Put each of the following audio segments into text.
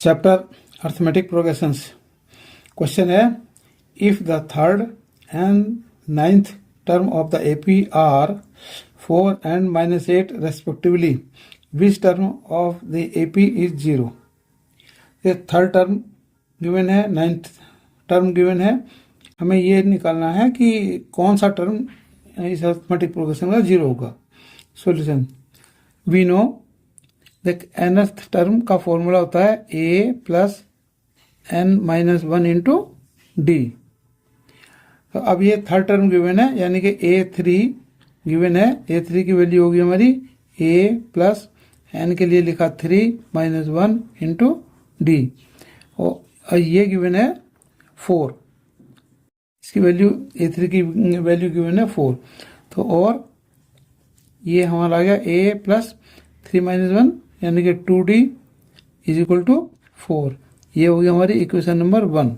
Chapter arithmetic progressions. Question है, if the third and ninth term of the AP are 4 and -8 respectively, which term of the AP is 0। ये third term given है, ninth term given है। हमें ये निकालना है कि कौन सा टर्म इस अर्थमेटिक प्रोग्रेशन का 0 होगा। सॉल्यूशन, वी नो देख nth टर्म का फॉर्मूला होता है a plus n-1 into D. तो अब ये थर्ड टर्म गिवन है, यानी कि a3 गिवन है। a3 की वैल्यू होगी हमारी a प्लस n के लिए लिखा 3 - 1 इंटू डी, और ये गिवन है 4। इसकी वैल्यू a3 की वैल्यू गिवन है 4। तो और ये हमारा आ गया a प्लस 3 - 1 यानी कि 2d इज इक्वल टू 4। ये हो गया हमारी इक्वेशन नंबर 1।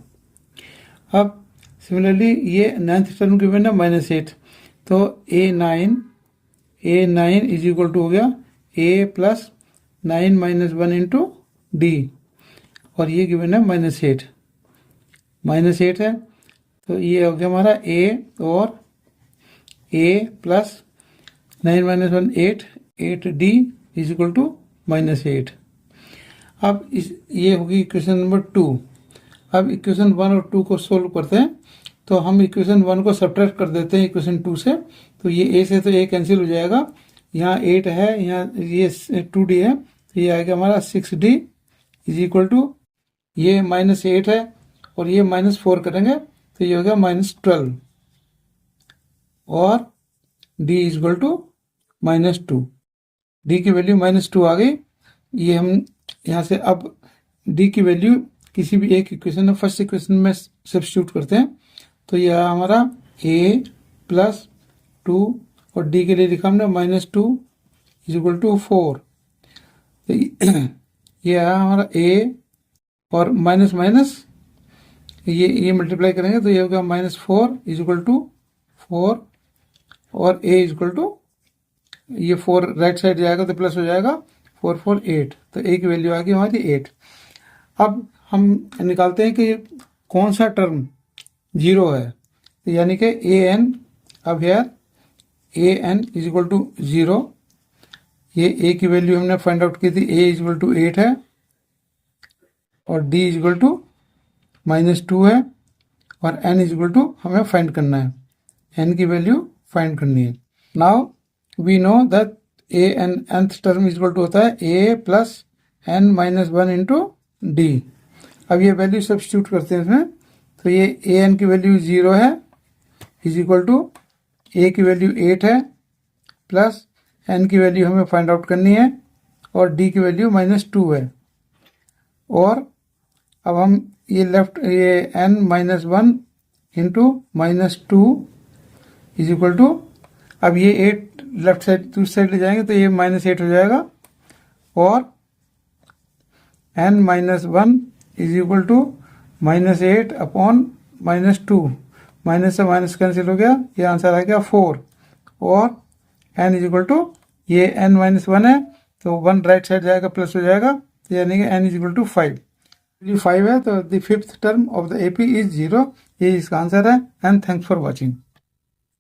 अब सिमिलरली ये नाइन्थ टर्म गिवन है -8, तो a9 इज इक्वल टू हो गया a प्लस 9 - 1 इंटू डी, और ये गिवन है -8 है। तो ये हो गया हमारा a, और a plus 9 - 1 8d is equal to -8। अब ये होगी इक्वेशन नंबर 2। अब इक्वेशन 1 और 2 को सोल्व करते हैं, तो हम इक्वेशन 1 को सब्ट्रैक्ट कर देते हैं इक्वेशन 2 से। तो ये a से तो a कैंसिल हो जाएगा, यहाँ 8 है, यहाँ ये 2d है, तो ये आएगा हमारा 6d इज इक्वल टू, ये -8 है और ये -4 करेंगे तो ये हो गया -12, और d is equal to -2। D की वैल्यू -2 आ गई। ये हम यहाँ से अब डी की वैल्यू किसी भी एक इक्वेशन में, फर्स्ट इक्वेशन में सब्स्टिट्यूट करते हैं। तो यह हमारा a प्लस 2 और डी के लिए लिखा हमने -2 इज इक्वल टू 4। तो ये आया हमारा a और माइनस माइनस ये मल्टीप्लाई करेंगे तो ये होगा -4 इज इक्वल टू 4, और a इज इक्वल टू, ये 4 राइट साइड जाएगा तो प्लस हो जाएगा 4 4 8, तो a की वैल्यू आ गई हमारी 8। अब हम निकालते हैं कि कौन सा टर्म 0 है, तो यानी कि an, अब यार an इज इक्वल टू 0। ये a की वैल्यू हमने फाइंड आउट की थी, a इज इक्वल टू 8 है, और d इज इक्वल टू -2 है, और n इज इक्वल टू हमें फाइंड करना है, n की वैल्यू फाइंड करनी है। Now we know that a and nth term is equal to होता है a plus n-1 into D. अब ये वैल्यू सब्स्टिट्यूट करते हैं इसमें, तो ये an की वैल्यू 0 है इज इक्वल टू a की वैल्यू 8 है, प्लस n की वैल्यू हमें फाइंड आउट करनी है, और d की वैल्यू -2 है। और अब हम ये लेफ्ट, ये n-1 into -2 is equal to, अब ये 8 लेफ्ट साइड दूसरी साइड ले जाएंगे तो ये -8 हो जाएगा, और n-1 is equal to -8 upon -2, minus से माइनस कैंसिल हो गया, ये आंसर आ गया 4, और n इज इक्वल टू, ये n-1 है तो 1 राइट साइड जाएगा प्लस हो जाएगा, यानी कि n इज इक्वल टू 5। 5 है तो the fifth term of the AP is 0। ये इसका आंसर है। And thanks for watching.